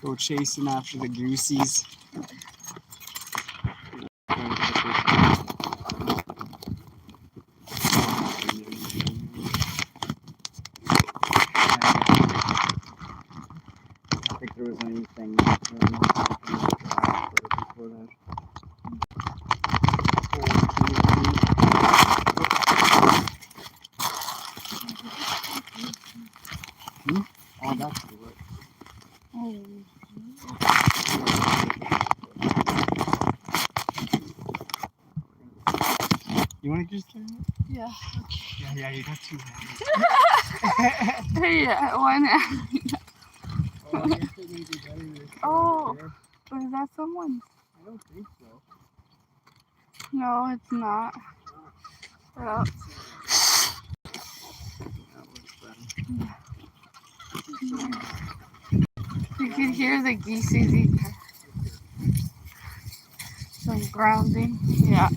Go chasing after the goosies. I think there was anything before that. Oh, that's good. You want to just turn it? Yeah. Okay. Yeah, you got two hands. Yeah, why not? Oh, I guess it may be better to Oh, there. is that someone? I don't think so. No, it's not. Yeah. That looks better. You can hear the geese eat some grounding. Yeah.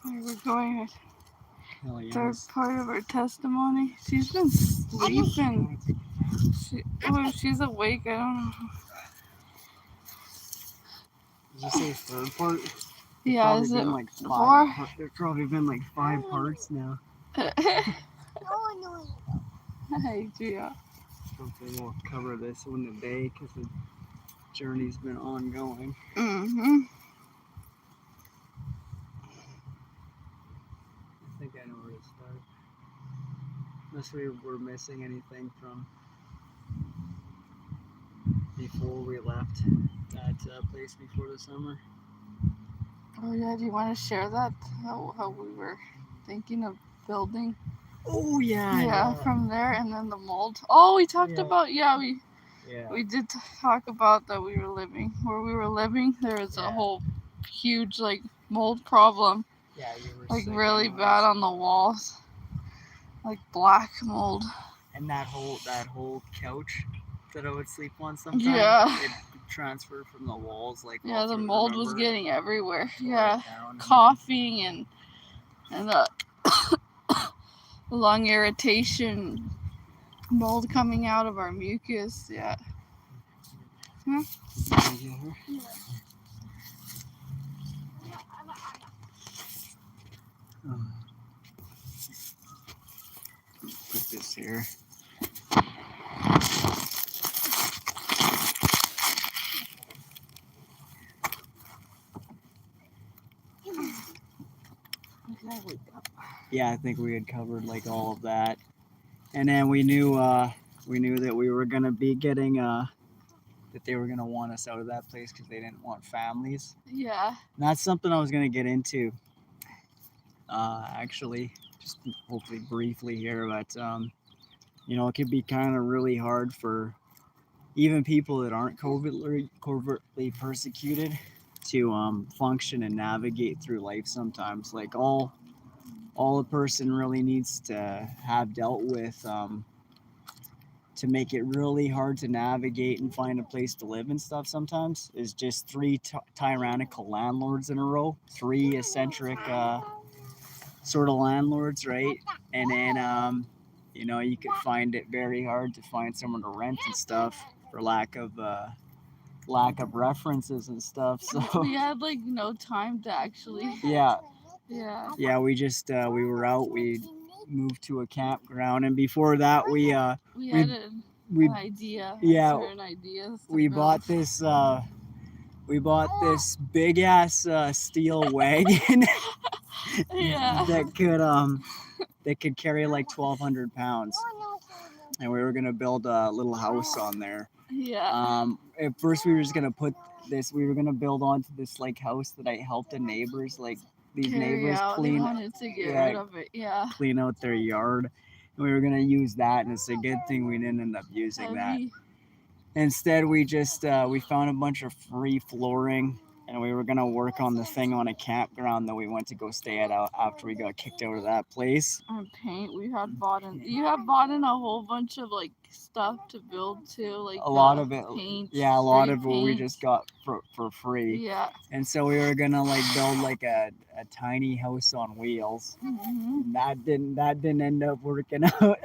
We're going with third part of her testimony. She's been sleeping. She's awake. I don't know. Did you say third part? Yeah, is it like four? There's probably been like 5 parts now. Hey, Gia. Hopefully we'll cover this one today because the journey's been ongoing. Mm-hmm. I think I know where to start. Unless we were missing anything from before we left that place before the summer. Oh yeah, do you want to share that? How we were thinking of building? Oh yeah. Yeah, from there, and then the mold. Oh, we talked about we did talk about that we were living where we were living. There was a whole huge like mold problem. Yeah, you were like sick really anyways. bad on the walls, like black mold. And that whole couch that I would sleep on sometimes. Yeah. It transferred from the walls like. Yeah, the mold was getting everywhere. Right Coughing and the lung irritation, mold coming out of our mucus. Yeah. Huh? Yeah. Put this here. Yeah, I think we had covered like all of that, and then we knew that we were gonna be getting that they were gonna want us out of that place because they didn't want families. Yeah. And that's something I was gonna get into. Actually, just hopefully briefly here, but it could be kind of really hard for even people that aren't covertly persecuted to function and navigate through life sometimes. Like all a person really needs to have dealt with to make it really hard to navigate and find a place to live and stuff sometimes is just 3 tyrannical landlords in a row, 3 eccentric sort of landlords, right? And then you could find it very hard to find someone to rent and stuff for lack of references and stuff. So we had like no time to actually. Yeah, we just we were out. We moved to a campground, and before that we had an idea. Certain ideas. We bought this big ass steel wagon. that could carry like 1,200 pounds, and we were gonna build a little house on there. Yeah. At first we were just gonna we were gonna build onto this like house that I helped the neighbors, like these neighbors clean. They wanted to get rid of it. Yeah. Clean out their yard, and we were gonna use that, and it's a good thing we didn't end up using that. Instead, we just we found a bunch of free flooring and we were gonna work on the thing on a campground that we went to go stay at after we got kicked out of that place. And paint, we had bought in. You had bought in a whole bunch of like stuff to build too, like a lot of it, paint. yeah, a lot of it paint. we just got for free. Yeah. And so we were gonna like build like a tiny house on wheels. Mm-hmm. That didn't end up working out.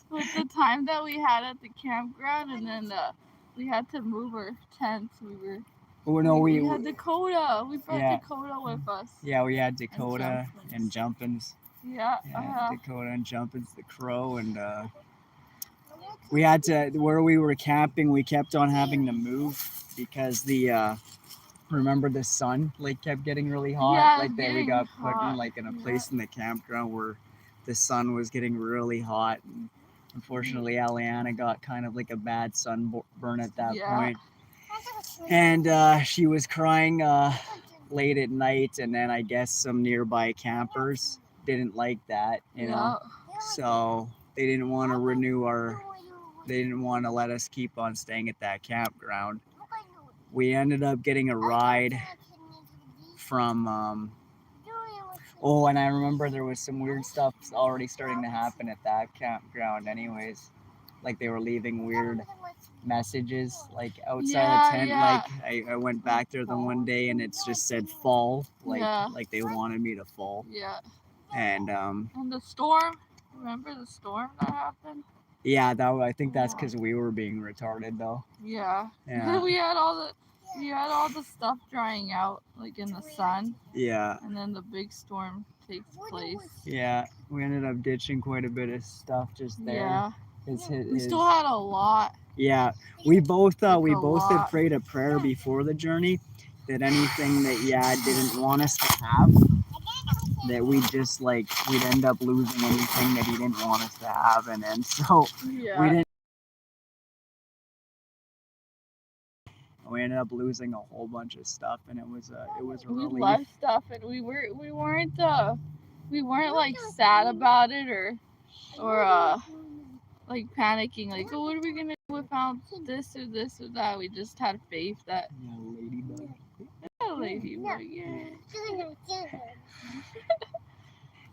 With the time that we had at the campground, and then we had to move our tents. We had Dakota. We brought Dakota with us. Yeah, we had Dakota and Jumpins. Yeah. Dakota and Jumpins, the crow, and we had to, where we were camping, we kept on having to move because remember the sun like kept getting really hot. Yeah, like that we got put in like in a place in the campground where the sun was getting really hot. And unfortunately, Aliana got kind of like a bad sunburn at that point. And she was crying late at night, and then I guess some nearby campers didn't like that, you know. So they didn't want to they didn't want to let us keep on staying at that campground. We ended up getting a ride from and I remember there was some weird stuff already starting to happen at that campground anyways. Like they were leaving weird messages like outside the tent. Like I went back there the one day and it's just said fall, like they wanted me to fall. Yeah. And the storm, remember the storm that happened? Yeah, I think that's because we were being retarded though. Yeah. we had all the stuff drying out like in the sun. Yeah. And then the big storm takes place. Yeah, we ended up ditching quite a bit of stuff just there. Yeah. We still had a lot. Yeah, we both had prayed a prayer before the journey that anything that Yad didn't want us to have, that we'd end up losing anything that he didn't want us to have, and then so we ended up losing a whole bunch of stuff, and it was a relief. We left stuff, and we weren't like sad about it or like panicking, like, oh, what are we gonna do without this or this or that? We just had faith that ladybug. Ladybug, yeah.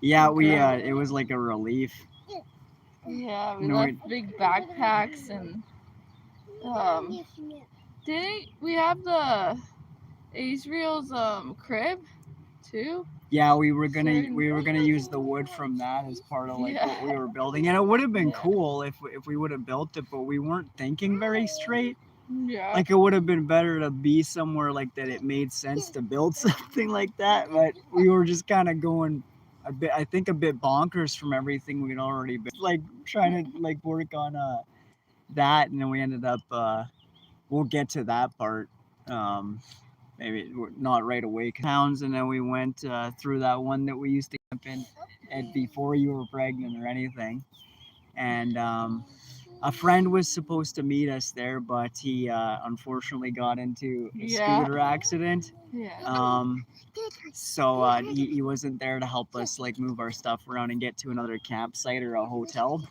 Yeah, it was like a relief. Yeah, we left big backpacks, and we have the Israel's crib too? Yeah, we were gonna use the wood from that as part of what we were building, and it would have been cool if we would have built it, but we weren't thinking very straight. Yeah. Like it would have been better to be somewhere like that. It made sense to build something like that, but we were just kind of going a bit bonkers from everything we'd already been like trying to like work on that, and then we ended up we'll get to that part. Maybe not right away. Towns, and then we went through that one that we used to camp in and before you were pregnant or anything. And a friend was supposed to meet us there, but he unfortunately got into a scooter accident. Yeah. So he wasn't there to help us like move our stuff around and get to another campsite or a hotel.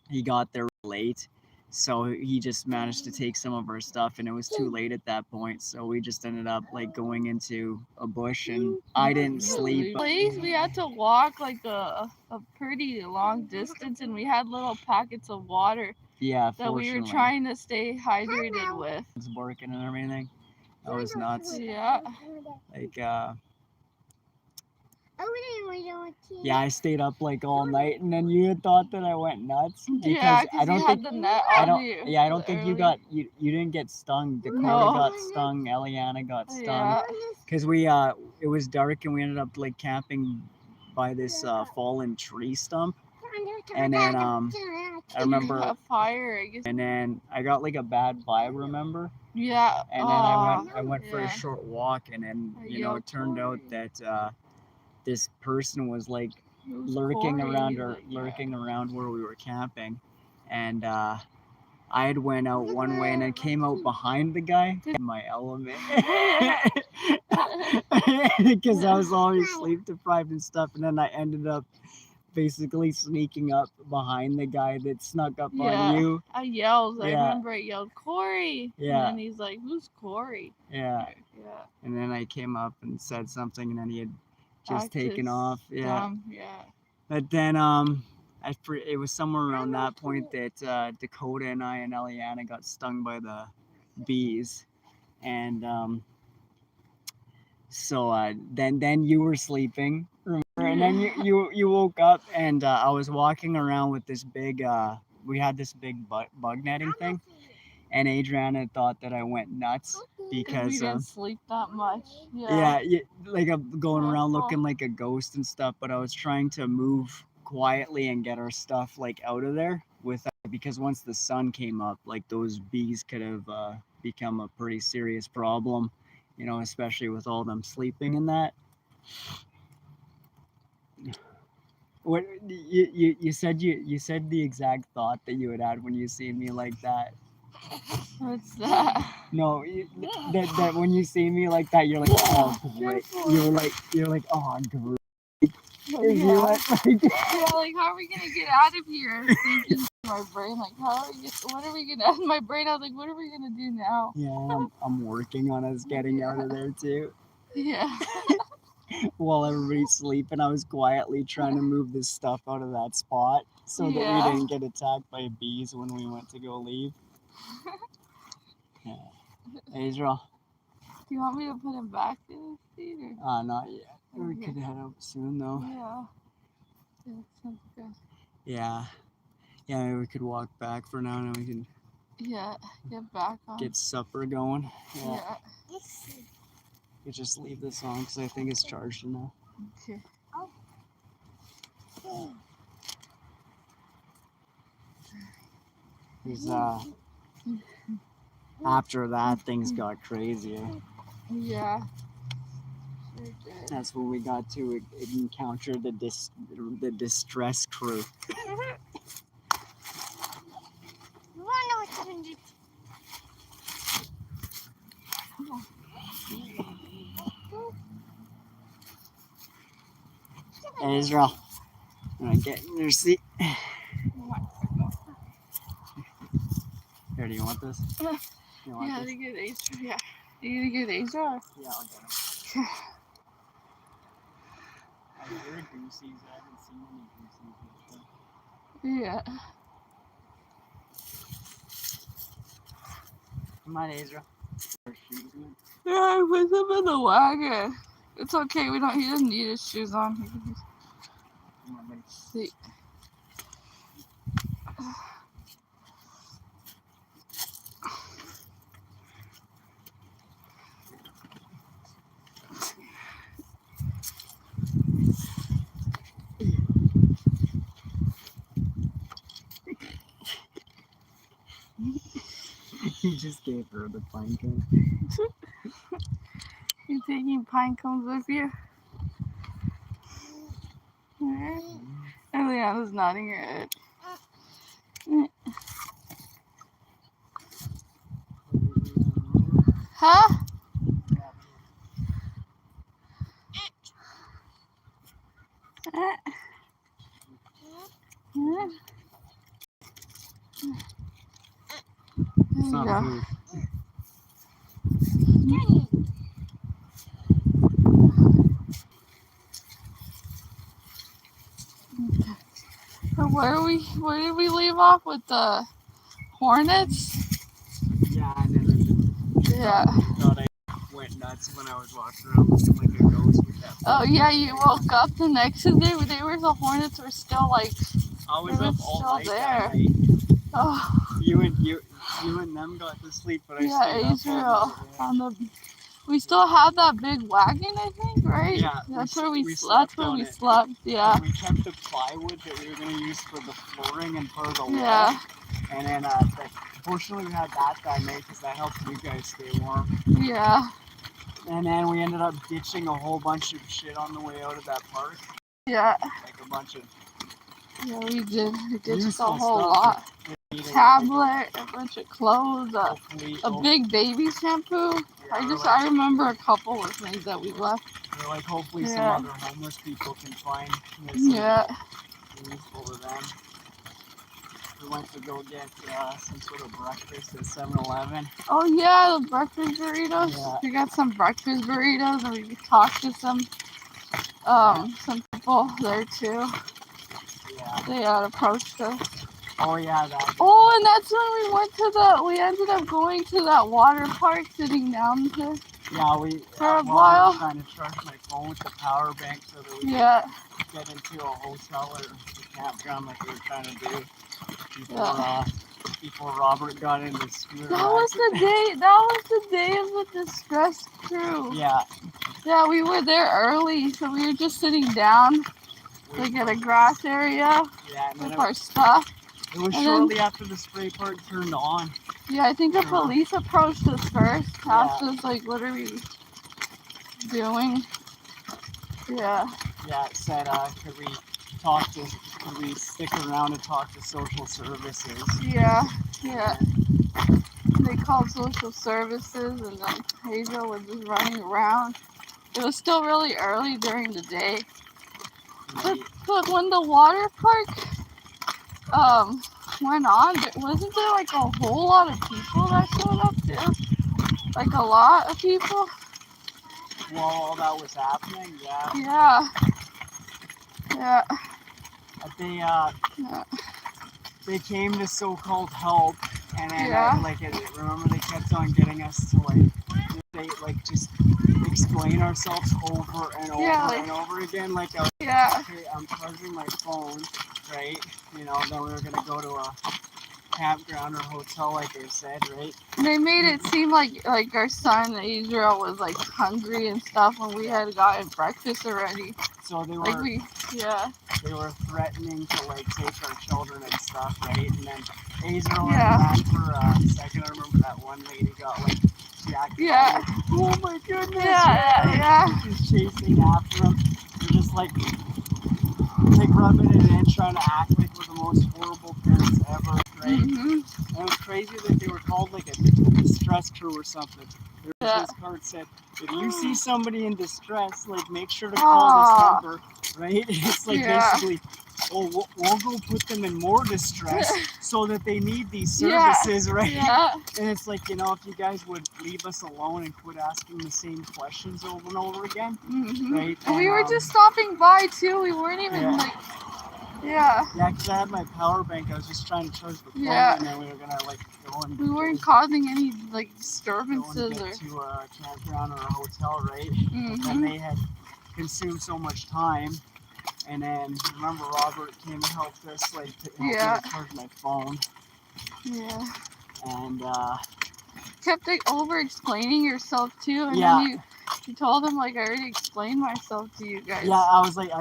He got there late. So he just managed to take some of our stuff, and it was too late at that point. So we just ended up like going into a bush, and I didn't sleep. We had to walk like a pretty long distance, and we had little pockets of water. Yeah, that we were trying to stay hydrated with. It's barking and everything. That was nuts. Yeah. Like yeah, I stayed up like all night, and then you had thought that I went nuts. Yeah, because you had the net on you. Yeah, I don't think you didn't get stung. Dakota got stung. Eliana got stung. Because it was dark, and we ended up like camping by this fallen tree stump. And then I remember a fire, I guess. And then I got like a bad vibe, remember? Yeah. And then I went for a short walk, and then it turned out that this person was like lurking around where we were camping, and I had went out one way and then came out behind the guy in my element because I was always sleep deprived and stuff, and then I ended up basically sneaking up behind the guy that snuck up on Yeah. you. I yelled. I Yeah. remember I yelled, Corey. Yeah. And then he's like, who's Corey? Yeah. Yeah. And then I came up and said something, and then he had just Acted taken off. Yeah. dumb. Yeah. But then it was somewhere around that point that Dakota and I and Eliana got stung by the bees, and so then you were sleeping, remember? And then you woke up, and I was walking around with this big we had this big bug netting thing, and Adriana thought that I went nuts because we didn't sleep that much. yeah, like I'm going Yeah, around cool. looking like a ghost and stuff, but I was trying to move quietly and get our stuff like out of there because once the sun came up, like those bees could have become a pretty serious problem, you know, especially with all them sleeping in that. What you said you said the exact thought that you had when you see me like that. What's that? No, that when you see me like that, you're like, oh great. You're like, oh great. Yeah. Like, Yeah, like how are we gonna get out of here? I was thinking in my brain, like what are we gonna? In my brain, I was like, what are we gonna do now? yeah, I'm working on us getting out of there too. Yeah. While everybody's sleeping, I was quietly trying to move this stuff out of that spot so that Yeah. we didn't get attacked by bees when we went to go leave. Yeah. Israel. Do you want me to put him back in his seat or? Not yet. We Okay. could head out soon though. Yeah. That sounds good. Yeah. Yeah, maybe we could walk back for now and we can get back on. get supper going. Yeah. You just leave this on because I think it's charged enough. Okay. There's after that things got crazier. Yeah. Sure did. That's when we got to encounter the distress crew. Hey, Israel, I'm gonna get in your seat. Here, do you want this? You want Yeah, this? to get Asia. Yeah. You gonna get Asia? Yeah, I'll get it. Okay. I heard goosies. I haven't seen any goosies before. Yeah. Come on, Israel. Yeah, I put him in the wagon. It's okay. He doesn't need his shoes on. He can just Come on, buddy. see. You just gave her the pine cone. You taking pine cones with you? Alright. And Leanna's nodding her head. Huh? It's not food. So where did we leave off with the hornets? Yeah, and then Yeah. I thought I went nuts when I was walking around looking like a ghost with that. Oh yeah, you woke up the next day. The hornets were still like. I was up all still night there. that night. Oh. You and them got to sleep, but I stayed up Israel all night. on the. We still have that big wagon, I think, right? Yeah, That's we where we slept slept. on it. Yeah. We kept the plywood that we were going to use for the flooring and for the wall. Yeah. And then, fortunately, we had that night because that helped you guys stay warm. Yeah. And then we ended up ditching a whole bunch of shit on the way out of that park. Yeah. Like a bunch of. Yeah, we did. We did just a useful whole stuff. lot. Tablet, a bunch of clothes, a Hopefully, big baby shampoo. I remember a couple of things that we left. We're like, hopefully some Yeah. other homeless people can find this. Yeah. peaceful to them. We went to go get some sort of breakfast at 7-Eleven. Oh yeah, the breakfast burritos. Yeah. We got some breakfast burritos, and we talked to some people there too. Yeah. They had approached us. Oh yeah, that. Oh, and that's when we ended up going to that water park, sitting down there. Yeah, we For a I while. was trying to charge my phone with the power bank so that we could Yeah. get into a hotel or a campground like we were trying to do before Robert got in the scooter. That was the day. That was the day of the distress crew. Yeah. Yeah, we were there early, so we were just sitting down, like at a grass area Yeah, and then with our stuff. it was And shortly after the spray part turned on. Yeah, I think the police approached us first, asked us like, what are we doing? Yeah. Yeah, it said, could we stick around and talk to social services? Yeah, yeah. They called social services, and then Hazel was just running around. It was still really early during the day. But when the water park went on, wasn't there like a whole lot of people that showed up too? Like a lot of people? While all that was happening, yeah. Yeah. Yeah. They came to so-called help, and then Yeah. remember they kept on getting us to just explain ourselves over and over and over again. Like, okay, I'm charging my phone, right? You know, then we were gonna go to a campground or hotel, like they said, right? They made it seem like our son Israel was like hungry and stuff when we had gotten breakfast already. So they were they were threatening to like take our children and stuff, right? And then Israel ran for a second. I remember that one lady got like jacked. Yeah. Oh my goodness. Yeah. She's chasing after him. They're just like rubbing it in, trying to act like we're the most horrible parents ever, right? Mm-hmm. And it was crazy that they were called like a distress crew or something. This card said, if you see somebody in distress, like make sure to call this number, right? It's like basically, we'll go put them in more distress so that they need these services, right? Yeah. And it's like, you know, if you guys would leave us alone and quit asking the same questions over and over again, right? And we were just stopping by too. We weren't even Yeah, because I had my power bank. I was just trying to charge the phone, and then we were gonna like go and. We weren't causing any like disturbances go and get to a campground or a hotel, right? But then they had consumed so much time, and then remember Robert came and helped us like to help me to charge my phone. Yeah. And kept over explaining yourself too, and then you told him like I already explained myself to you guys. Yeah, I was like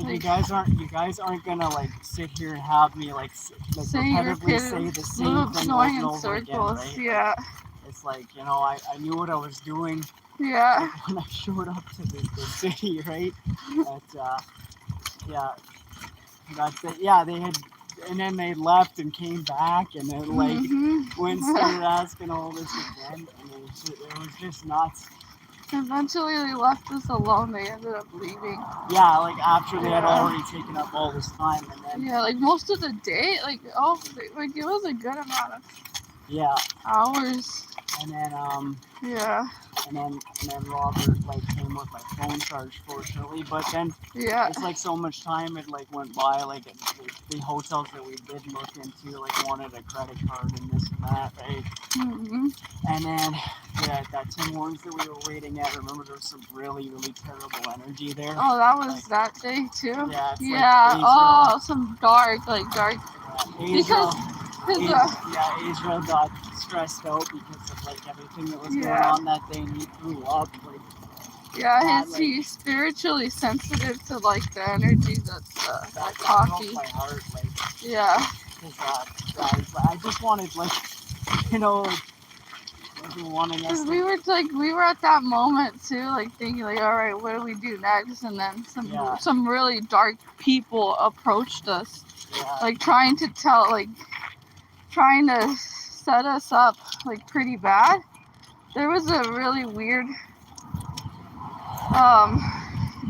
you guys aren't gonna like sit here and have me like repetitively say the same thing over and over again, right? Yeah. It's like, you know, I knew what I was doing. Yeah. Like when I showed up to the city, right? They had, and then they left and came back, and then like went and started asking all this again, and it was just nuts. Eventually they left us alone. They ended up leaving. Yeah, like after they had already taken up all this time, and then like most of the day, like it was a good amount of hours. And then and then Robert like came with my phone charge, fortunately. But then it's like so much time it like went by. Like the hotels that we did look into like wanted a credit card and this and that, right? And then that Tim Hortons that we were waiting at. Remember, there was some really terrible energy there. Oh, that was that day too. Yeah. Some dark. Israel got stressed out because of like everything that was going on that day, and he threw up. He's spiritually sensitive to like the energy that coffee. Broke my heart, Because I just wanted wanting us. We were at that moment too, like thinking like, all right, what do we do next? And then some really dark people approached us, like trying to set us up like pretty bad. There was a really weird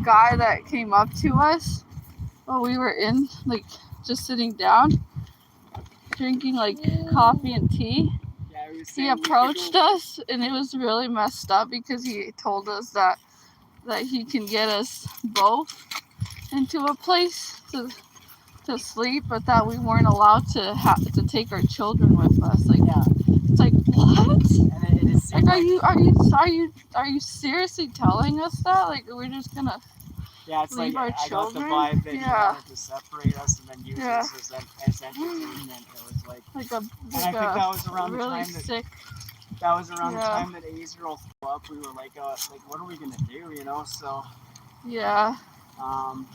guy that came up to us while we were in, like, just sitting down, drinking like coffee and tea. Yeah, he was He saying we could approached go- us, and it was really messed up because he told us that he can get us both into a place to sleep, but that we weren't allowed to take our children with us. Like, Yeah, it's like, what? and it seemed Like, are you seriously telling us that? Like, we're just gonna yeah, it's leave like our I got the children? vibe that he Yeah, wanted to separate us and then use yeah. us as entertainment. It was like, Like and I think that was around the really time that sick. that was around the Yeah. time that Israel flew up. We were like, what are we gonna do? You know, so Yeah, um,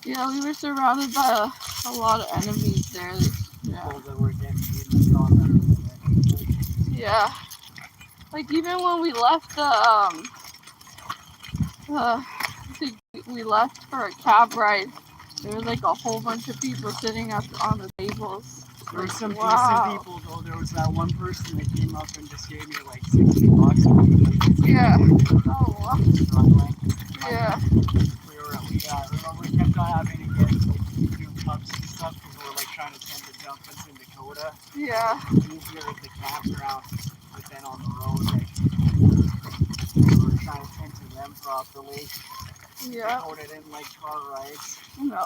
yeah. We were surrounded by a lot of enemies there. Yeah, people that were getting beaten on them. yeah. Like, even when we left I think we left for a cab ride. There was like a whole bunch of people sitting on the tables. There were Like, some wow. decent people though. There was that one person that came up and just gave me like $60. Like, Yeah. They Oh, wow. were struggling. Yeah. Remember we kept on having to get like new cups and stuff because we were like trying to send the dumplings in Dakota. Yeah. Easier at the campground, but then on the road, like we were trying to tend to them properly. Yeah. Dakota didn't like car rides. No.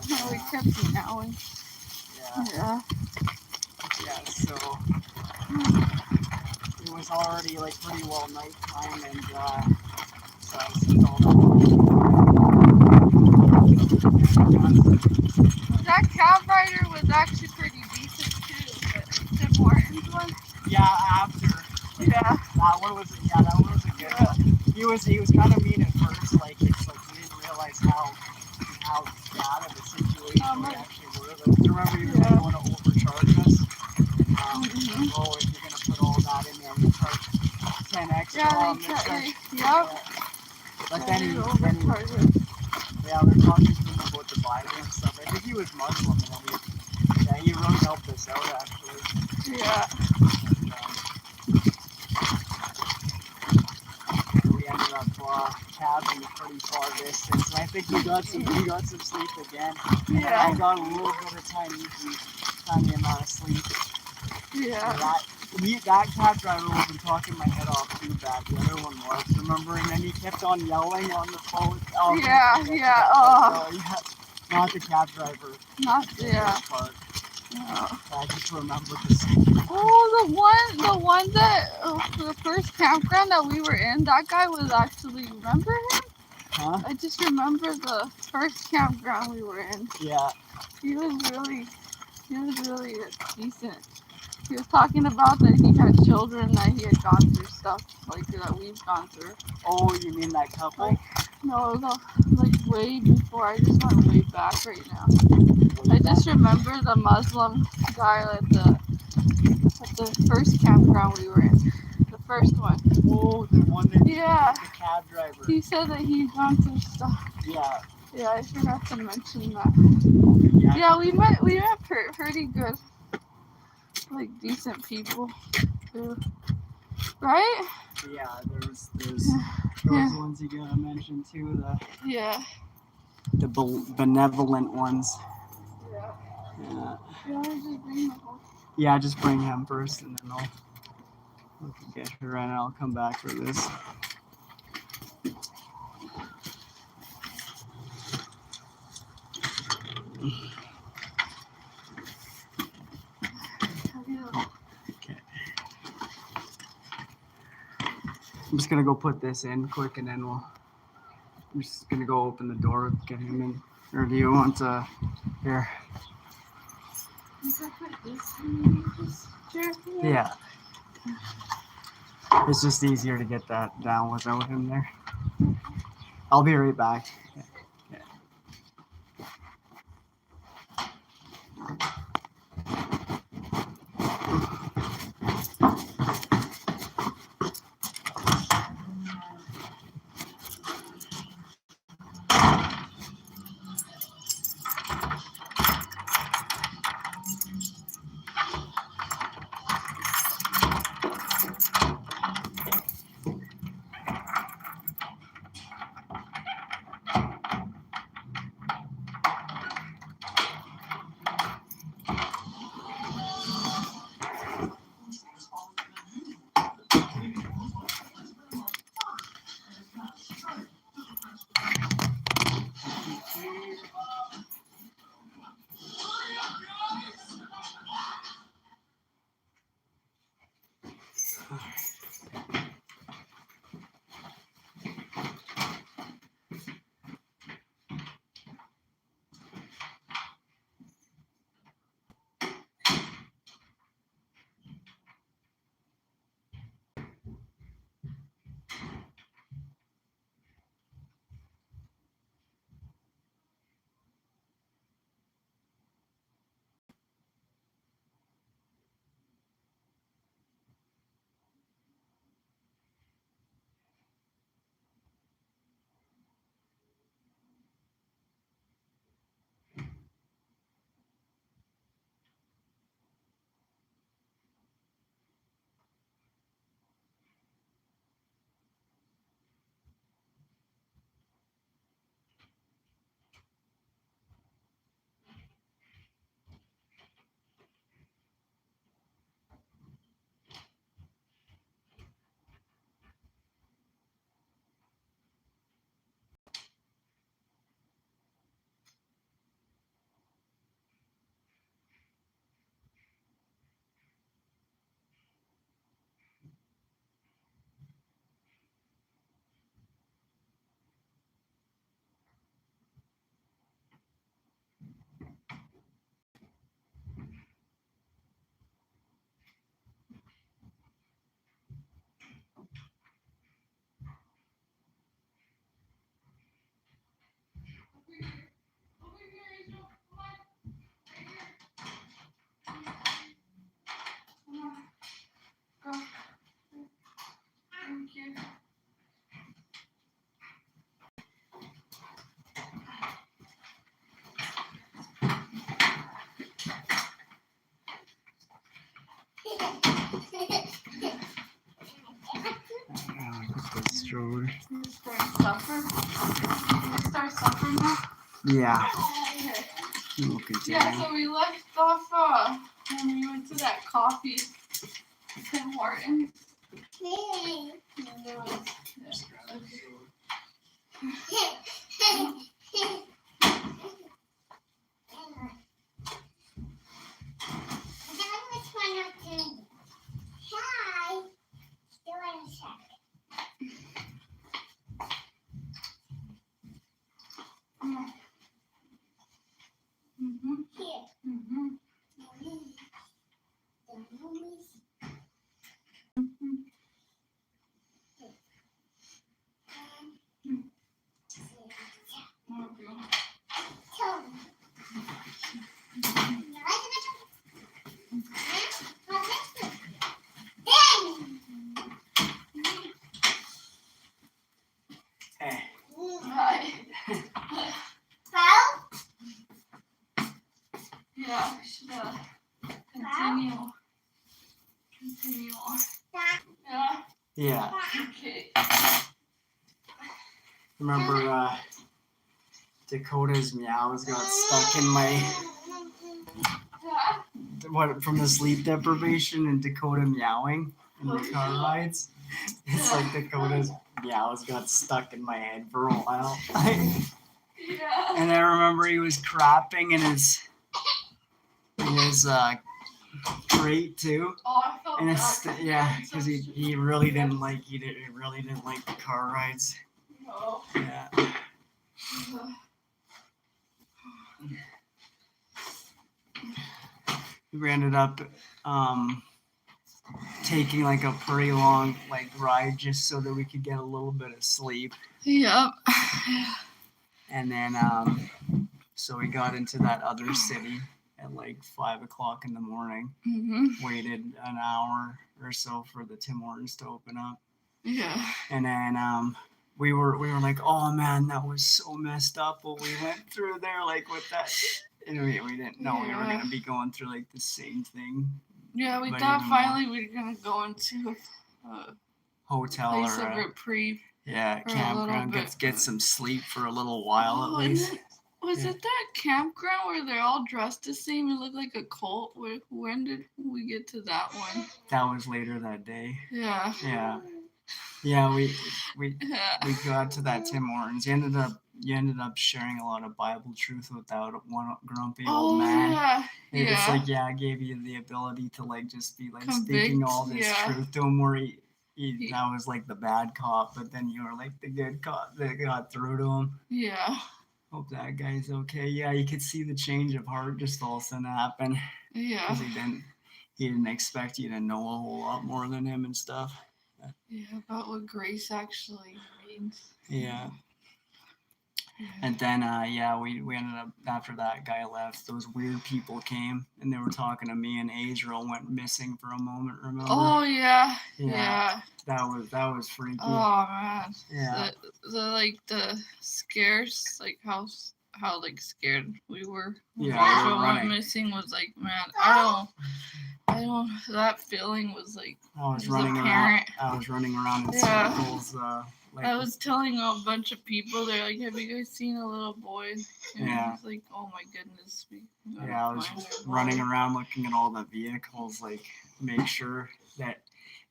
Yeah. We kept meowing. Yeah. Yeah. Yeah. So it was already like pretty well nighttime, and so I was all That cab rider was actually pretty decent too, but the Morton's one. yeah, after. Like, Yeah. That one was a good one. He was kind of mean at first, like it's like we didn't realize how bad of a situation we actually were. Like, remember you were like going to overcharge us. Oh, if you're gonna put all that in there, you charge 10 extra on the charge. Yep. But then he overcharged us. yeah, we were talking to him about the Bible and stuff. I think he was Muslim, and he really helped us out actually. Yeah. And, we ended up cabbing a pretty far distance. And I think we got some sleep again. Yeah. And I got a little bit of tiny amount of sleep. Yeah. That cab driver wasn't talking my head off too bad. The other one was, remember? And then he kept on yelling on the phone. Oh, Yeah. Oh. Yeah. Not the cab driver. Not yeah. Part. No. I just remember this. Oh, the one that the first campground that we were in. That guy was actually, remember him? Huh? I just remember the first campground we were in. Yeah. He was really decent. He was talking about that he had children, that he had gone through stuff like that we've gone through. Oh, you mean that couple? Like, no, like way before. I just went way back right now. I just remember the Muslim guy at the first campground we were in. The first one. Oh, the one that yeah. The cab driver. He said that he'd gone through stuff. Yeah. Yeah, I forgot to mention that. Yeah, we met pretty good, like decent people too. Right? Yeah, there's those ones you gotta mention too. The benevolent ones. Yeah. Yeah. Yeah, just bring him first, and then I'll get her, and I'll come back for this. Okay. I'm just gonna go put this in quick, and then I'm just gonna go open the door, get him in. Or do you want to? Here. Yeah. It's just easier to get that down without him there. I'll be right back. Thank you. The stroller. You start supper? You start supper now? Yeah. Okay. We'll continue. Yeah, so we left off when we went to that coffee Tim Hortons. And there was, Hey. Hi. Yeah, we should continue. Continue on. Yeah. Yeah. Okay. Remember Dakota's meows got stuck in my from the sleep deprivation and Dakota meowing in the car rides. It's like Dakota's meows got stuck in my head for a while. Yeah. And I remember he was crapping in his crate too. Oh, I felt And it's bad. yeah, because he really didn't like the car rides. No. Yeah. We ended up taking like a pretty long ride just so that we could get a little bit of sleep. Yep. And then so we got into that other city at like 5 o'clock in the morning. Waited an hour or so for the Tim Hortons to open up. Yeah. And then we were like, oh man, that was so messed up what we went through there, like with that. And we didn't know we were gonna be going through like the same thing. Yeah, we But thought even finally we were gonna go into a hotel place or of reprieve. yeah, for a campground. little bit. Get some sleep for a little while at least. Was Yeah. it that campground where they're all dressed the same and look like a cult? When did we get to that one? That was later that day. Yeah. Yeah. Yeah, we got to that Tim Hortons. He ended up you ended up sharing a lot of Bible truth with that one grumpy Oh old man. yeah, It's yeah. like, yeah, it gave you the ability to like just be like speaking Convict, all this yeah. truth to him, where that was like the bad cop, but then you were like the good cop that got through to him. Yeah. Hope that guy's okay. Yeah, you could see the change of heart just all of a sudden happen. Yeah. Because he didn't expect you to know a whole lot more than him and stuff. Yeah, about what grace actually means. Yeah. Yeah. And then, we ended up, after that guy left, those weird people came and they were talking to me, and Azrael went missing for a moment, remember? Oh, yeah. Yeah. That was freaky. Oh, man. Yeah. The scares, like how like scared we were when Yeah, Azrael went running. missing was like, man, I don't, that feeling was like, I was as a running around. parent. I was running around in Yeah. circles. I was telling a bunch of people, they're like, have you guys seen a little boy? And Yeah. I was like, oh my goodness. I was running around looking at all the vehicles, like make sure that.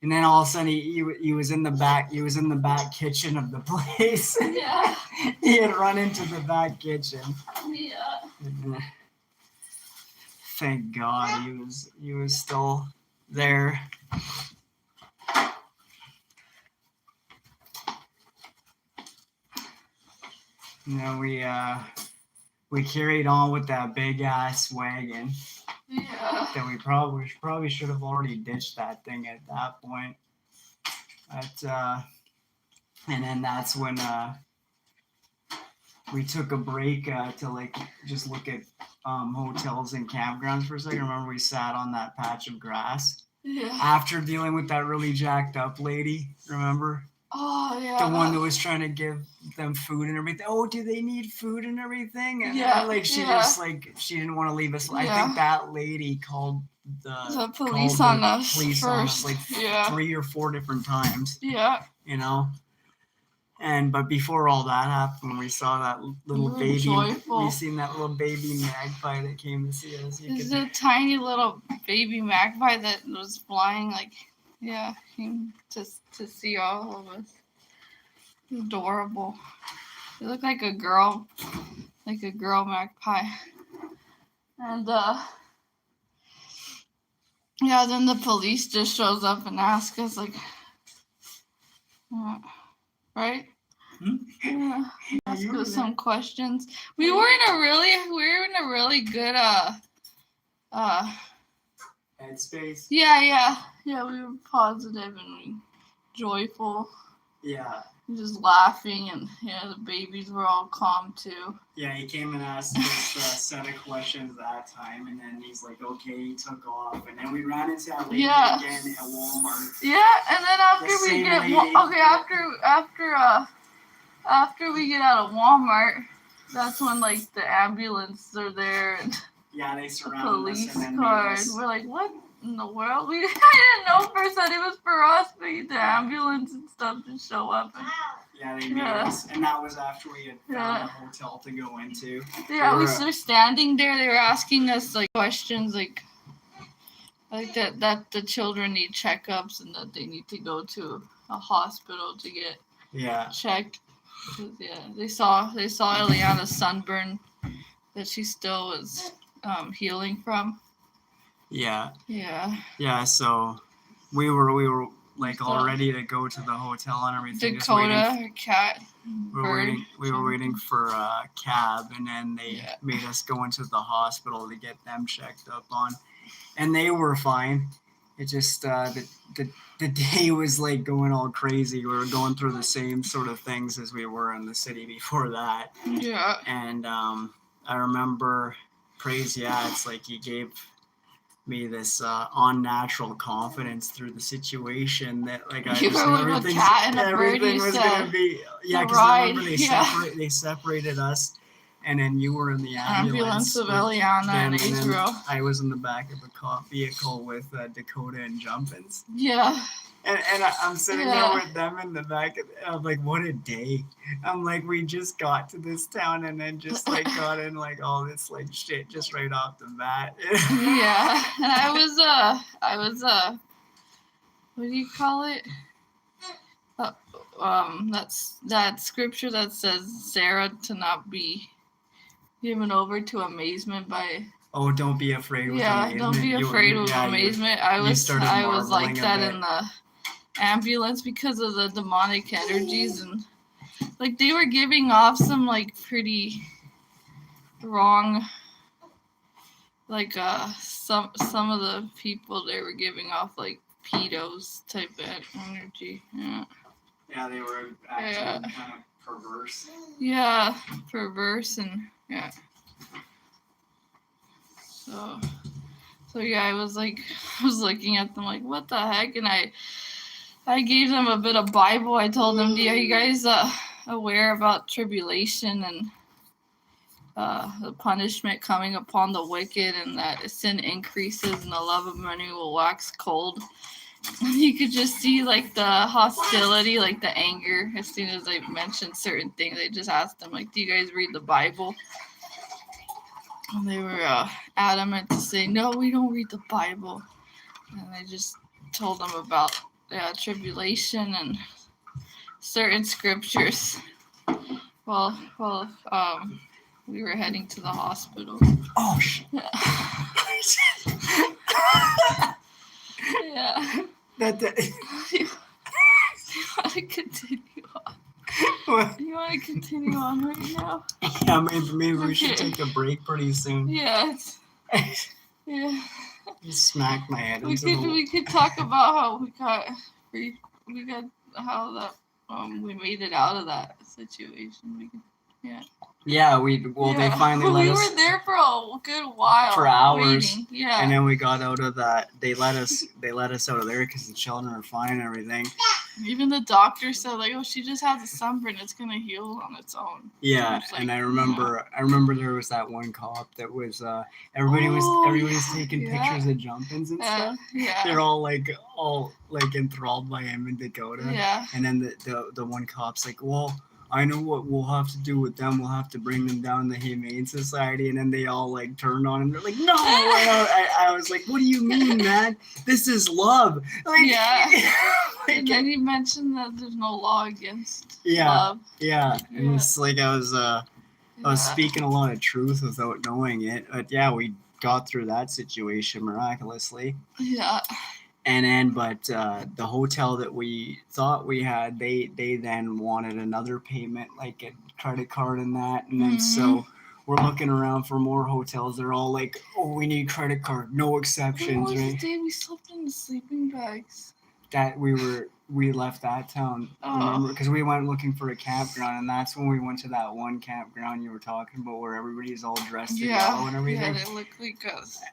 And then all of a sudden he was in the back. He was in the back kitchen of the place. Yeah. He had run into the back kitchen. Yeah. Thank God he was still there. You know, we carried on with that big ass wagon. Yeah. That we probably should have already ditched that thing at that point. But and then that's when we took a break to like just look at hotels and campgrounds for a second. Remember we sat on that patch of grass? Yeah. After dealing with that really jacked up lady, remember? Oh yeah. The one that was trying to give them food and everything. Oh, do they need food and everything? And she just like she didn't want to leave us. Yeah. I think that lady called the police on us first. Like 3 or 4 different times. Yeah. You know. But before all that happened, we saw that little baby. Joyful. We seen that little baby magpie that came to see us. There's a tiny little baby magpie that was flying came to see all of us. Adorable. It looked like a girl magpie. And then the police just shows up and asks us like, right? Yeah. Ask us some questions. We were in a really good headspace. Yeah. We were positive and joyful. Yeah. Just laughing, and the babies were all calm too. Yeah, he came and asked us a set of questions that time, and then he's like, "Okay," he took off, and then we ran into that lady again at Walmart. Yeah, and then after we get out of Walmart, that's when like the ambulance are there and they surround us. Police cars. We're like, what in the world? I didn't know for a second it was for us, but the ambulance and stuff just show up. Yeah, they made us, and that was after we had found a hotel to go into. Yeah, we were standing there. They were asking us like questions, like that the children need checkups and that they need to go to a hospital to get checked. Yeah, they saw Eliana's sunburn that she still was healing from. Yeah. So we were like all ready to go to the hotel and everything. Dakota, her cat. We were waiting for a cab, and then they made us go into the hospital to get them checked up on, and they were fine. It just the day was like going all crazy. We were going through the same sort of things as we were in the city before that. Yeah. And I remember it's like he gave me this unnatural confidence through the situation that like everything was gonna be because I remember they separated us, and then you were in the ambulance with Eliana and Azrael. I was in the back of a cop vehicle with Dakota and Jumpins. Yeah. And I'm sitting there with them in the back, and I'm like, what a day. I'm like, we just got to this town and then just like got in like all this like shit just right off the bat. Yeah. And I was what do you call it? that's that scripture that says Sarah to not be given over to amazement by. Oh, don't be afraid with amazement. Don't be afraid with amazement. I was like that in the ambulance because of the demonic energies, and like they were giving off some like pretty wrong, like some of the people they were giving off like pedos type energy. Yeah, they were acting kind of perverse. Yeah, perverse and So yeah, I was looking at them like, what the heck? And I gave them a bit of Bible. I told them, are you guys aware about tribulation and the punishment coming upon the wicked, and that sin increases and the love of money will wax cold? And you could just see like the hostility, like the anger as soon as I mentioned certain things. I just asked them like, do you guys read the Bible? And they were adamant to say, no, we don't read the Bible. And I just told them about tribulation and certain scriptures. Well, we were heading to the hospital. Oh, shit. Yeah. You want to continue on? What? You want to continue on right now? Yeah, maybe we should take a break pretty soon. Yeah. Yeah. You smacked my head. We could talk about how we made it out of that situation. Yeah, they finally let us. We were there for a good while. For hours. Waiting. Yeah. And then we got out of that. They let us out of there because the children are fine and everything. Even the doctor said like, oh, she just has a sunburn. It's gonna heal on its own. Yeah, and I remember there was that one cop that was everybody was taking pictures of jump-ins and stuff. Yeah. They're all like enthralled by him in Dakota. Yeah. And then the one cop's like, well, I know what we'll have to do with them. We'll have to bring them down the Humane Society. And then they all like turned on him. They're like, no. I was like, what do you mean, man? This is love. Like, yeah. And then he mentioned that there's no law against love. Yeah. And it's like I was speaking a lot of truth without knowing it. But yeah, we got through that situation miraculously. Yeah. And then, but the hotel that we thought we had, they then wanted another payment, like a credit card and that. And then so we're looking around for more hotels. They're all like, oh, we need credit card, no exceptions, right? The day we slept in the sleeping bags. That we left that town, remember? Because we went looking for a campground, and that's when we went to that one campground you were talking about where everybody's all dressed in yellow and everything. Yeah, they look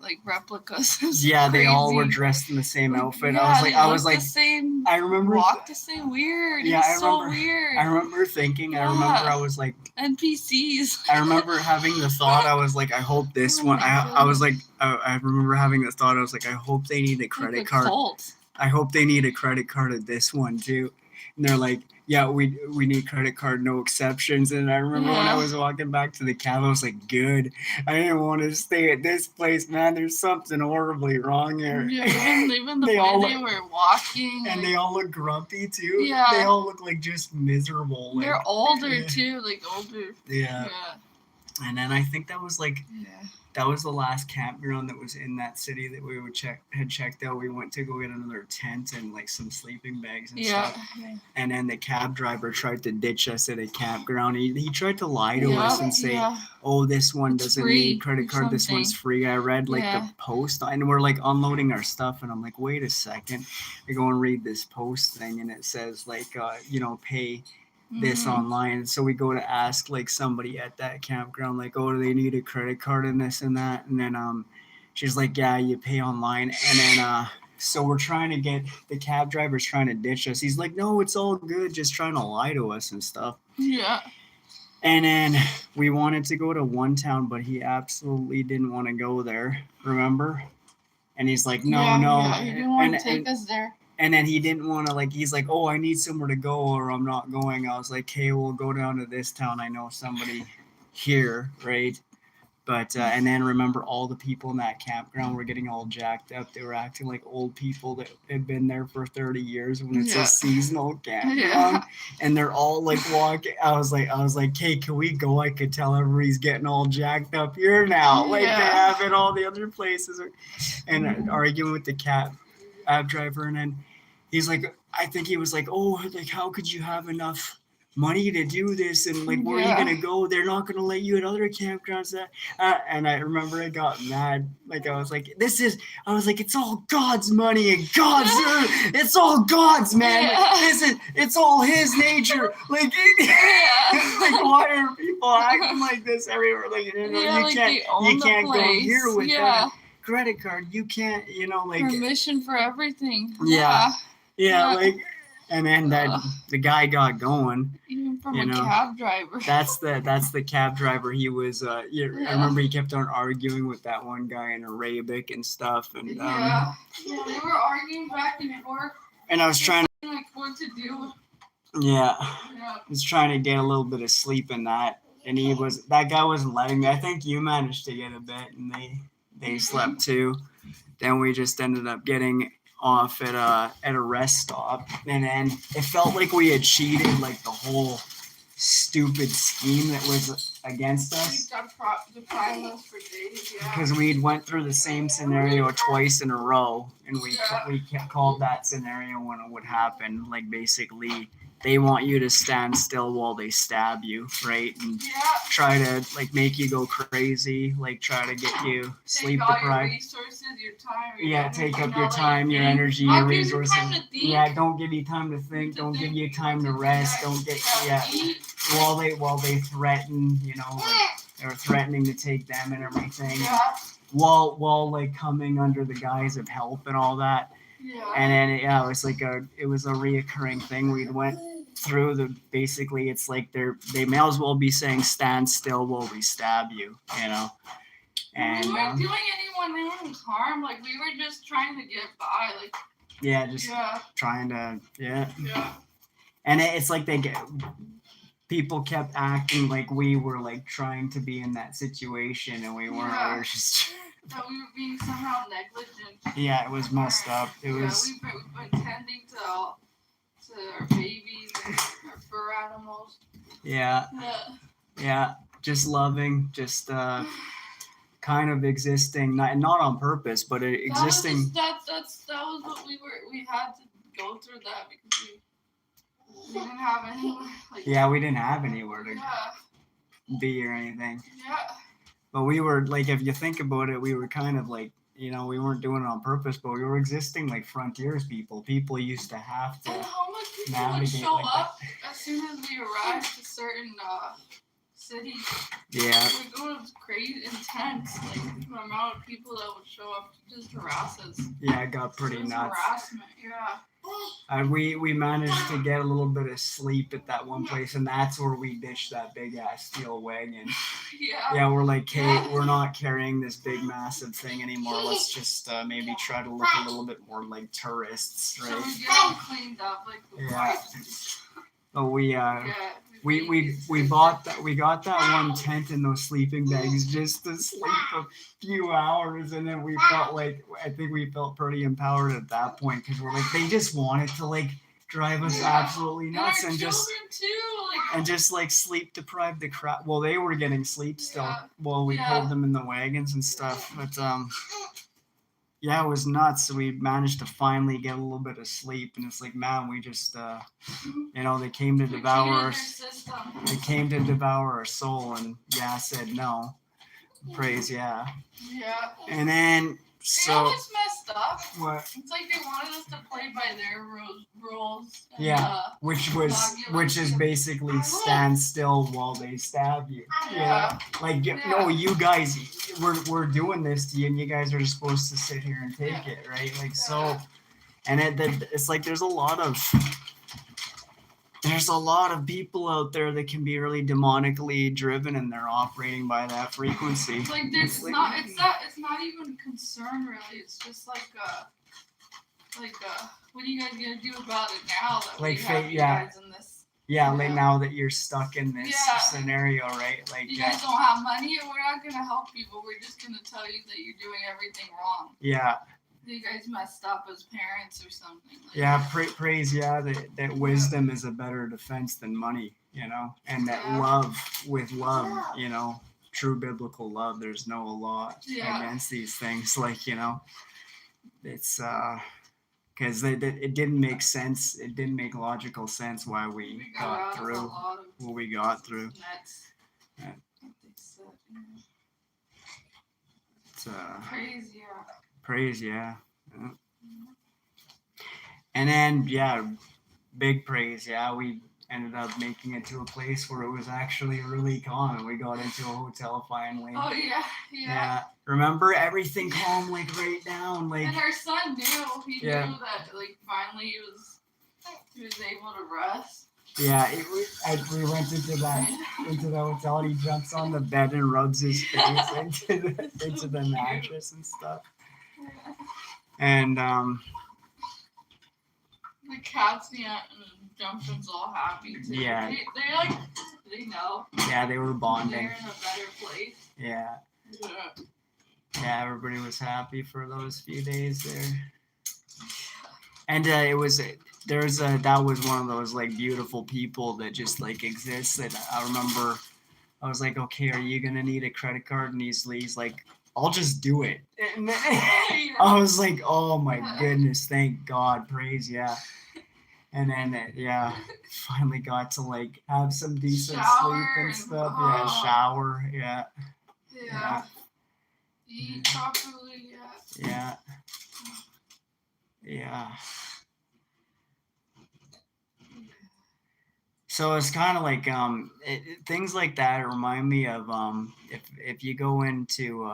like replicas. Yeah, they all were dressed in the same outfit. I was like, the same. I remember walked the same. Weird. Yeah, it's so weird. I remember thinking. I remember I was like NPCs. I remember having the thought. I was like, I hope this one. I was like, I remember having the thought. I was like, I hope they need a credit card. Cult. I hope they need a credit card at this one too. And they're like, yeah, we need credit card, no exceptions. And I remember when I was walking back to the cab, I was like, good. I didn't want to stay at this place, man. There's something horribly wrong here. Yeah, even the way they were walking. And they all look grumpy too. Yeah. They all look like just miserable. They're older too, like older. Yeah. And then I think that was like... That was the last campground that was in that city that we had checked out. We went to go get another tent and like some sleeping bags and stuff. And then the cab driver tried to ditch us at a campground. He tried to lie to us and say, oh, this one doesn't need credit card. This one's free. I read like the post, and we're like unloading our stuff. And I'm like, wait a second. I go and read this post thing, and it says like, pay this online. So we go to ask like somebody at that campground, like, oh, do they need a credit card and this and that? And then she's like, yeah, you pay online. And then so we're trying to get the cab driver's trying to ditch us. He's like, no, it's all good, just trying to lie to us and stuff. Yeah. And then we wanted to go to one town, but he absolutely didn't want to go there, remember? And he's like, no. He didn't want to take us there. And then he didn't want to, like, he's like, oh, I need somewhere to go or I'm not going. I was like, hey, we'll go down to this town. I know somebody here, right? But and then remember, all the people in that campground were getting all jacked up. They were acting like old people that had been there for 30 years when it's Yeah. a seasonal campground, Yeah. and they're all like walking. I was like, "Hey, can we go?" I could tell everybody's getting all jacked up here now, like they Yeah. have in all the other places, and arguing with the cab driver, and then he's like, I think he was like, "Oh, like how could you have enough money to do this, and like where are you Yeah. gonna go? They're not gonna let you at other campgrounds." And I remember I got mad. Like I was like, it's all God's money and God's it's all God's, man. Yeah. It's all His nature. Like, Yeah. like why are people acting like this everywhere? Like you like they own you the can't go place. here without Yeah. a credit card. You can't, like Permission for everything. Yeah. Yeah. like. And then the guy got going. Even from You a know, cab driver. That's the cab driver. He was I Yeah. remember he kept on arguing with that one guy in Arabic and stuff, and Yeah, they were arguing back and forth. and I was trying Like what to do. yeah, Yeah. I was trying to get a little bit of sleep in that, and that guy wasn't letting me. I think you managed to get a bit, and they slept too. Then we just ended up getting off at a rest stop, and then it felt like we had cheated like the whole stupid scheme that was against us, because we went through the same scenario twice in a row, and we called that scenario when it would happen, like basically they want you to stand still while they stab you, right? And try to like make you go crazy, like try to get you sleep deprived. Your resources, your time, take up your time, your energy, your resources. Yeah, don't give you time to think. Don't give you time to rest. Don't get while they threaten, like they were threatening to take them and everything. While like coming under the guise of help and all that. Yeah. And then it was like it was a reoccurring thing. We went through basically it's like they may as well be saying stand still while we stab you, And we weren't doing anyone any harm. Like we were just trying to get by. Like trying to Yeah. And it's like people kept acting like we were like trying to be in that situation, and we weren't. We were just that we were being somehow negligent. Yeah, it was messed up. It was. We've been tending to our babies and our fur animals. Yeah. Just loving, just kind of existing, not on purpose, but existing. That was what we had to go through that because we didn't have anywhere. We didn't have anywhere to be or anything. Yeah. But we were like, if you think about it, we were kind of like, we weren't doing it on purpose, but we were existing like frontiers people. People used to have to. And how much people would show up as soon as we arrived to certain cities. Yeah. It was crazy, intense. Like the amount of people that would show up to just harass us. Yeah, it got pretty nuts. Harassment. Yeah. We managed to get a little bit of sleep at that one place, and that's where we ditched that big ass steel wagon. Yeah, we're like, hey, we're not carrying this big massive thing anymore. Let's just maybe try to look a little bit more like tourists, right? So we get all cleaned up, like But we bought that. We got that one tent and those sleeping bags just to sleep a few hours, and then we felt like I think we felt pretty empowered at that point because we're like they just wanted to like drive us absolutely nuts and just like sleep deprive the crap. Well, they were getting sleep still while we pulled them in the wagons and stuff, but it was nuts. So we managed to finally get a little bit of sleep, and it's like, man, we just, they came to devour us. They came to devour our soul, and I said no. Praise, Yeah. And then so. It's messed up. What? It's like they wanted us to play by their rules. And, which is basically stand still while they stab you. Yeah. No, you guys, we're doing this to you, and you guys are supposed to sit here and take it, right? So, and it's like there's a lot of people out there that can be really demonically driven, and they're operating by that frequency. It's not even concern really. It's just like what are you guys gonna do about it now that we have you guys in this? Yeah, like Yeah. now that you're stuck in this Yeah. scenario, right? Like You guys don't have money, and we're not gonna help you, but we're just gonna tell you that you're doing everything wrong. yeah, You guys messed up as parents or something. Like yeah. Praise, yeah. That wisdom is a better defense than money, you know, and that Yeah. love with love, you know, true biblical love. There's no law Yeah. against these things. Like, you know, it's because it didn't make sense. It didn't make logical sense why we got through what we got through. Yeah. It's Crazy, yeah. praise, yeah. And then yeah, big praise, yeah. We ended up making it to a place where it was actually really calm, and we got into a hotel finally. Oh yeah, yeah. Remember, everything calm, like right down, like. And our son knew. He Yeah. knew that, like, finally he was able to rest. Yeah, we went into the hotel, and he jumps on the bed and rubs his face into the mattress and stuff. Yeah. And The cat's and Jumpson's all happy too. Yeah. They know. Yeah, they were bonding. They're in a better place. Yeah. Yeah. Yeah, everybody was happy for those few days there. And that was one of those like beautiful people that just like exists. That I remember, I was like, okay, are you gonna need a credit card? And he's like, I'll just do it. And I was like, oh my goodness, thank God, praise, yeah. And then finally got to like have some decent sleep and stuff. Yeah, shower, yeah. Yeah. Eat properly, yeah. Yeah. Yeah. So it's kind of like things like that remind me of if you go into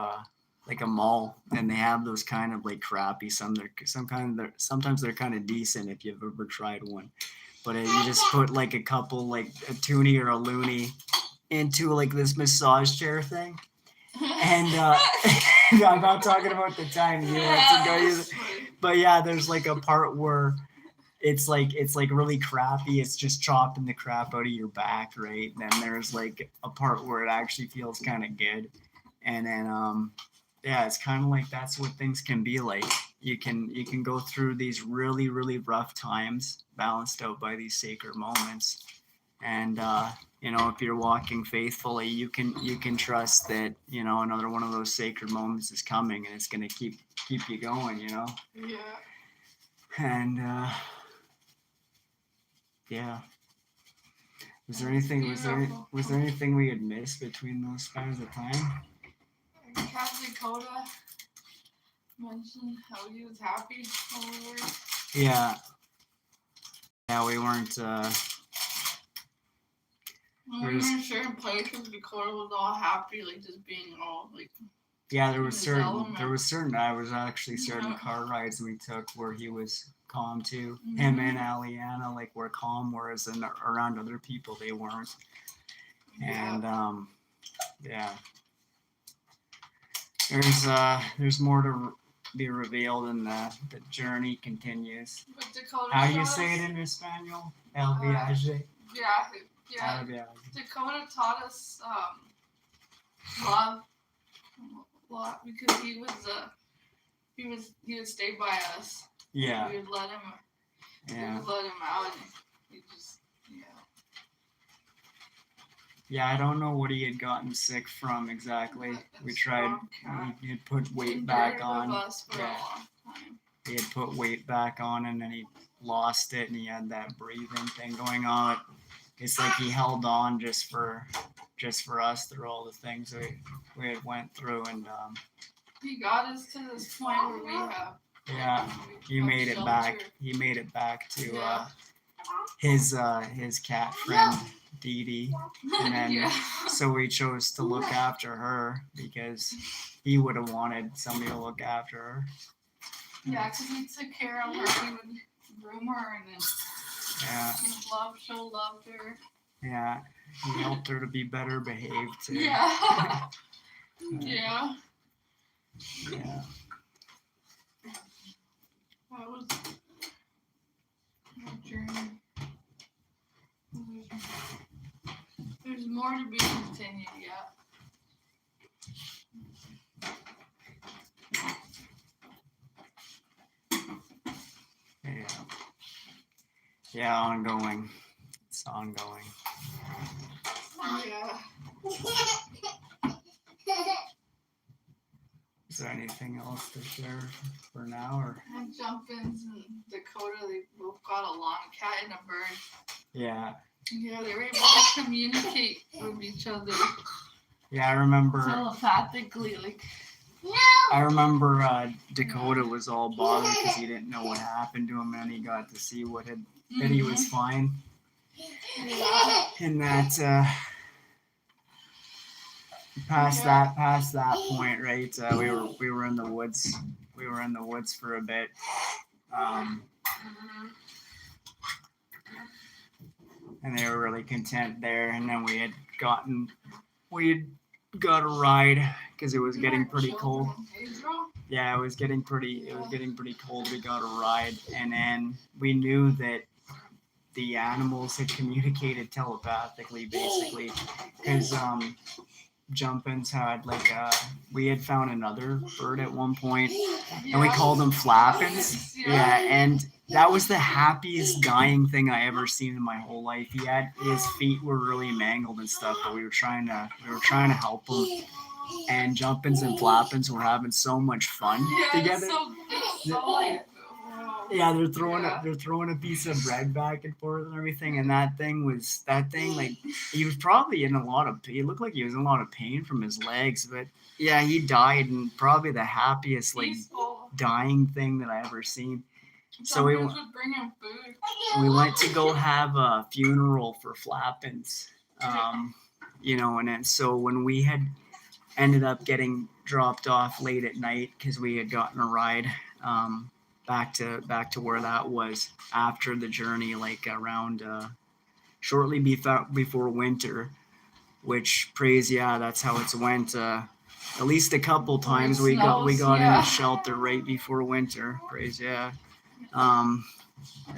like a mall and they have those kind of like crappy sometimes they're kind of decent if you've ever tried one, but you just put like a couple like a toonie or a loony into like this massage chair thing, and I'm not talking about the time you went to go use it, but yeah, there's like a part where it's like really crappy. It's just chopping the crap out of your back, right? And then there's like a part where it actually feels kind of good, and then it's kind of like that's what things can be like. You can go through these really really rough times, balanced out by these sacred moments, and if you're walking faithfully, you can trust that another one of those sacred moments is coming, and it's gonna keep you going. Yeah. And yeah. Was there anything we had missed between those spans of time? Captain Dakota mentioned how he was happy when we were. Yeah. Yeah, we weren't. When we were in certain places, Dakota was all happy, like just being all like. Yeah, there was certain. I was actually certain car rides we took where he was calm too. Mm-hmm. Him and Aliana were calm, whereas around other people they weren't. And there's more to be revealed, and the journey continues. But Dakota. How do you say it in Espanol? El viaje. Yeah. Dakota taught us love a lot because he would stay by us. Yeah. We would let him. Yeah. We would let him out. And he just. Yeah, I don't know what he had gotten sick from exactly. We tried. He had put weight back on. He had put weight back on, and then he lost it, and he had that breathing thing going on. It's like he held on just for us through all the things we had went through, and he got us to this point where we have. Yeah, he made it back. He made it back to his cat friend Dee Dee, and then so we chose to look after her because he would have wanted somebody to look after her. Yeah, because he took care of her. He would groom her and then. Yeah. Show love to her. Yeah, he helped her to be better behaved too. Yeah. Yeah. Yeah. That was my journey. More to be continued, yeah. Yeah, ongoing. It's ongoing. Yeah. Is there anything else to share for now, or? And Jumpins and Dakota, they both got a long cat and a bird. Yeah. Yeah, they were able to communicate with each other Yeah, I remember. telepathically, like. I remember Dakota was all bothered because he didn't know what happened to him, and he got to see that he was fine. Yeah. And that past that point, right? We were in the woods. We were in the woods for a bit. And they were really content there. And then we had got a ride because it was getting pretty cold. Yeah, it was getting pretty cold. We got a ride, and then we knew that the animals had communicated telepathically, basically, because Jumpins had we had found another bird at one point, and we called him Flappins. Yeah, and that was the happiest dying thing I ever seen in my whole life. His feet were really mangled and stuff, but we were trying to help him. And Jumpins and Flappins were having so much fun together. Yeah, they're throwing a piece of bread back and forth and everything, and that thing like he was probably in a lot of. He looked like he was in a lot of pain from his legs, but yeah, he died, and probably the happiest dying thing that I ever seen. So we would bring him food. We went to go have a funeral for Flappins, and then so when we had ended up getting dropped off late at night because we had gotten a ride back to where that was after the journey, like around shortly before winter, which that's how it's went. At least a couple times we got in a shelter right before winter.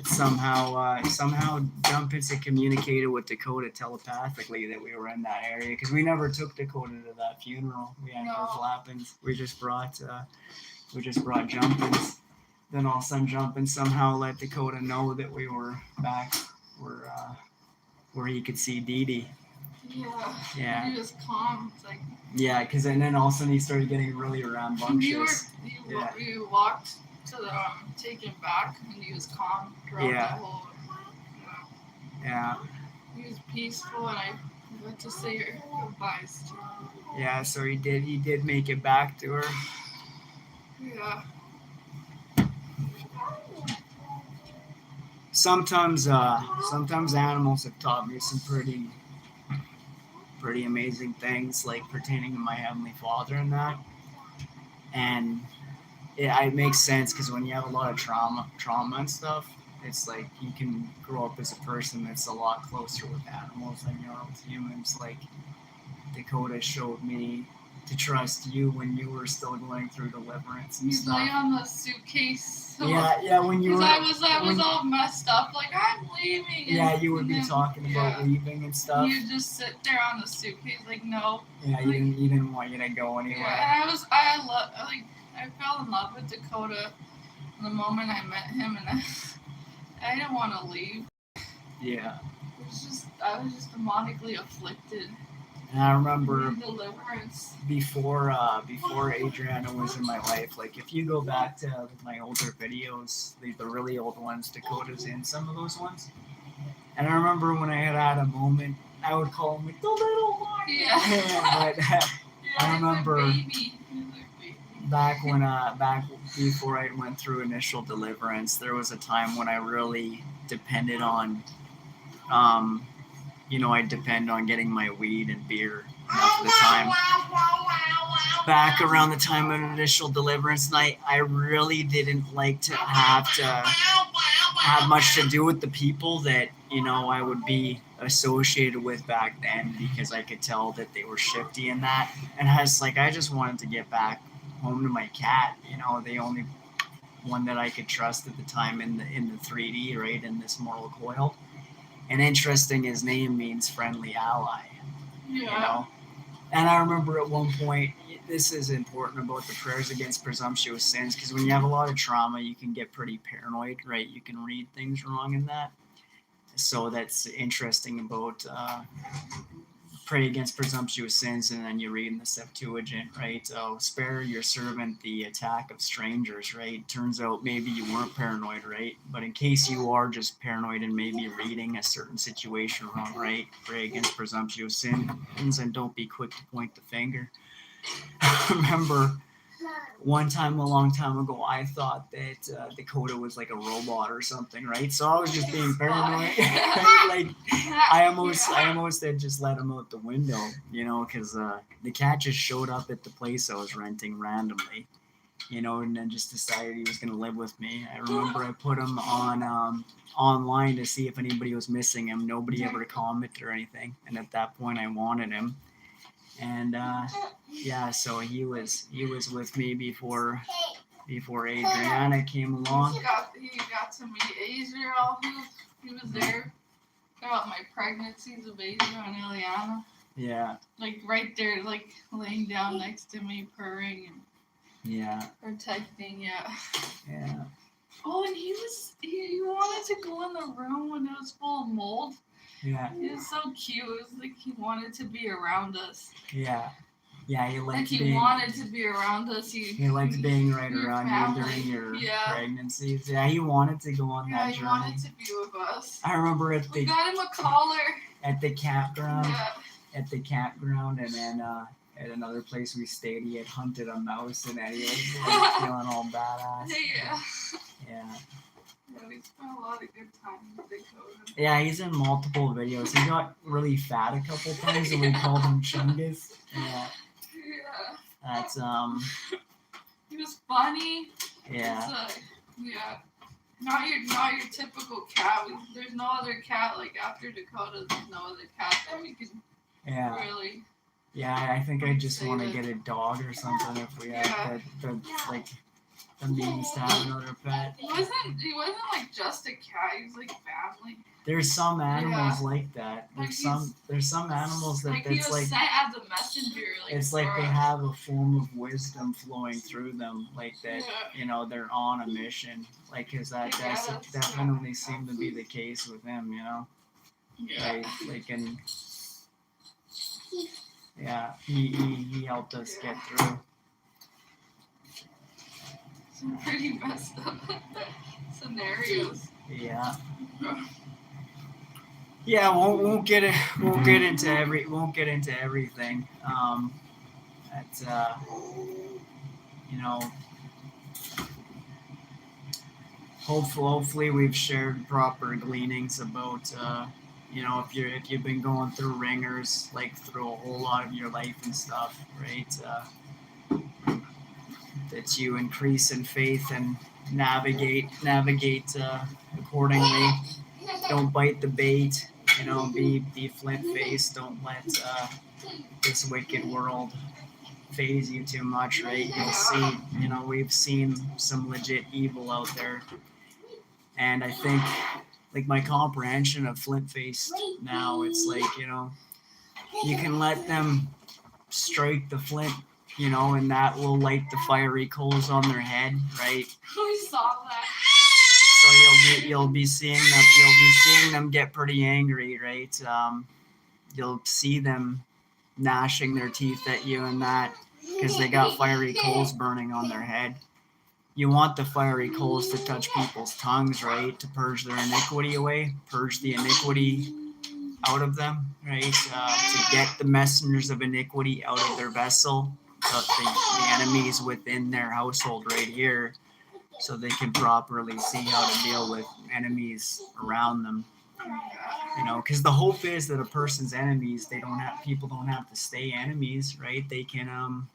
Somehow Jumpins had communicated with Dakota telepathically that we were in that area because we never took Dakota to that funeral. We had for Flappins. We just brought Jumpins. Then all of a sudden Jumpins somehow let Dakota know that we were back where he could see Dee Dee. Yeah. He was calm. It's like. Yeah, because then all of a sudden he started getting really rambunctious. You walked to the take him back, and he was calm throughout the whole. Yeah. He was peaceful, and I got to say her goodbyes to him. Yeah, so he did make it back to her. Yeah. Sometimes animals have taught me some pretty amazing things, like pertaining to my Heavenly Father and that. And it makes sense because when you have a lot of trauma and stuff, it's like you can grow up as a person that's a lot closer with animals than you are with humans. Like Dakota showed me to trust you when you were still going through deliverance and stuff. You lay on the suitcase. Yeah, when you were. I was all messed up, like I'm leaving. Yeah, you would be talking about leaving and stuff. You just sit there on the suitcase, like no. Yeah, you didn't want you to go anywhere. Yeah, I fell in love with Dakota the moment I met him, and I didn't want to leave. Yeah. I was just demonically afflicted. And I remember before Adriana was in my life, like if you go back to my older videos, the really old ones, Dakota's in some of those ones. And I remember when I had a moment, I would call him like the little one. Yeah. But I remember back before I went through initial deliverance, there was a time when I really depended on I depend on getting my weed and beer enough of the time. Back around the time of initial deliverance night, I really didn't like to have much to do with the people that, I would be associated with back then because I could tell that they were shifty in that. And I just wanted to get back home to my cat, the only one that I could trust at the time in the 3D, right, in this mortal coil. And interesting, his name means friendly ally. you Yeah. know. And I remember at one point, this is important about the prayers against presumptuous sins, because when you have a lot of trauma, you can get pretty paranoid, right? You can read things wrong in that. So that's interesting about pray against presumptuous sins, and then you read in the Septuagint, right? Oh, spare your servant the attack of strangers, right? Turns out maybe you weren't paranoid, right? But in case you are just paranoid and maybe reading a certain situation wrong, right? Pray against presumptuous sins and don't be quick to point the finger. I remember one time a long time ago, I thought that Dakota was like a robot or something, right? So I was just being paranoid. Like I almost had just let him out the window, you know, because the cat just showed up at the place I was renting randomly, you know, and then just decided he was gonna live with me. I remember I put him on online to see if anybody was missing him. Nobody ever commented or anything, and at that point, I wanted him. And yeah, so he was with me before Adriana came along. He got to meet Israel. He was there about my pregnancies of Israel and Eliana. Yeah. Like right there, like laying down next to me, purring and yeah, protecting. Yeah. Yeah. Oh, and he wanted to go in the room when it was full of mold. Yeah. He was so cute. It was like he wanted to be around us. Yeah. Yeah, he liked like he wanted to be around us. He liked being right around family. you during your pregnancies. Yeah, he wanted to go on that journey. He wanted to be with us. I remember we got him a collar. At the campground. Yeah. At the campground, and then at another place we stayed, he had hunted a mouse, and then he was like, feeling all badass. Yeah. Yeah. Yeah, we spent a lot of good time with Dakota. Yeah, he's in multiple videos. He got really fat a couple times, and we called him Chungus. Yeah. Yeah. That's He was funny. Yeah. Yeah. Not your typical cat. There's no other cat like after Dakota. There's no other cat that we can really. Yeah, I think I just want to get a dog or something if we have the means to have another pet. He wasn't like just a cat. He was like family. There's some animals like that. There's some animals that like he was sent as a messenger. Like it's like they have a form of wisdom flowing through them, like that. You know, they're on a mission. Like, cause that definitely seemed to be the case with him. You know. Yeah. Like and. Yeah, he helped us get through. Some pretty messed up scenarios. Yeah. Yeah, won't get into everything. That's you know, hopefully we've shared proper gleanings about you know, if you've been going through ringers, like through a whole lot of your life and stuff, right? That you increase in faith and navigate accordingly. Don't bite the bait. You know, be flint faced. Don't let this wicked world phase you too much, right? You'll see. You know, we've seen some legit evil out there, and I think. Like my comprehension of flint faced now, it's like, you know, you can let them strike the flint, you know, and that will light the fiery coals on their head, right? We saw that. So you'll be seeing them get pretty angry, right? You'll see them gnashing their teeth at you and that because they got fiery coals burning on their head. You want the fiery coals to touch people's tongues, right? To purge their iniquity away, purge the iniquity out of them, right? To get the messengers of iniquity out of their vessel, the enemies within their household right here, so they can properly see how to deal with enemies around them. You know, because the hope is that a person's enemies, people don't have to stay enemies, right? They can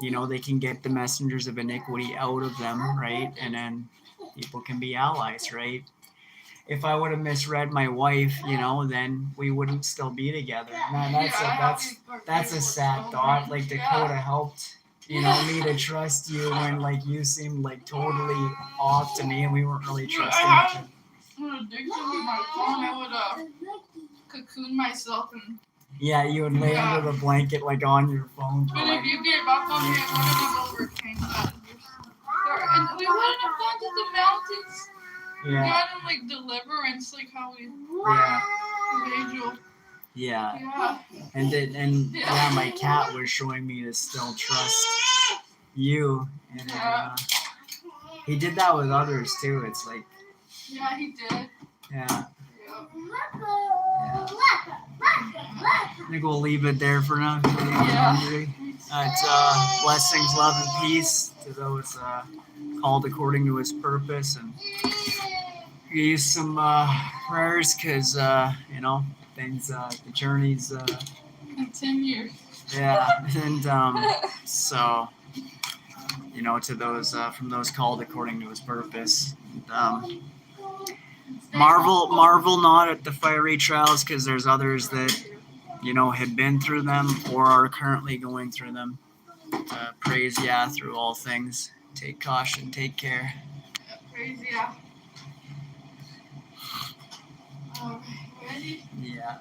you know, they can get the messengers of iniquity out of them, right? And then people can be allies, right? If I would have misread my wife, you know, then we wouldn't still be together. Man, that's a sad thought. Like Dakota helped, you know, me to trust you when like you seemed like totally off to me and we weren't really trusting each other. I'm addicted with my phone. I would cocoon myself and Yeah, you would lay Yeah. under the blanket like on your phone. For, But like, if you gave up on me, I wouldn't have overcame that. And we wouldn't have gone to the mountains. yeah, Gotten like deliverance, like how we yeah, the angel. yeah. Yeah. And my cat was showing me to still trust you, and he did that with others too. It's like, Yeah, he did. yeah. Yeah. I think we'll leave it there for now. Yeah. It's blessings, love, and peace to those called according to His purpose, and use some prayers because things, the journeys, Continue. yeah, and so to those from those called according to His purpose. Marvel not at the fiery trials because there's others that have been through them or are currently going through them. Praise through all things. Take caution. Take care. Praise Alright, ready? Yeah.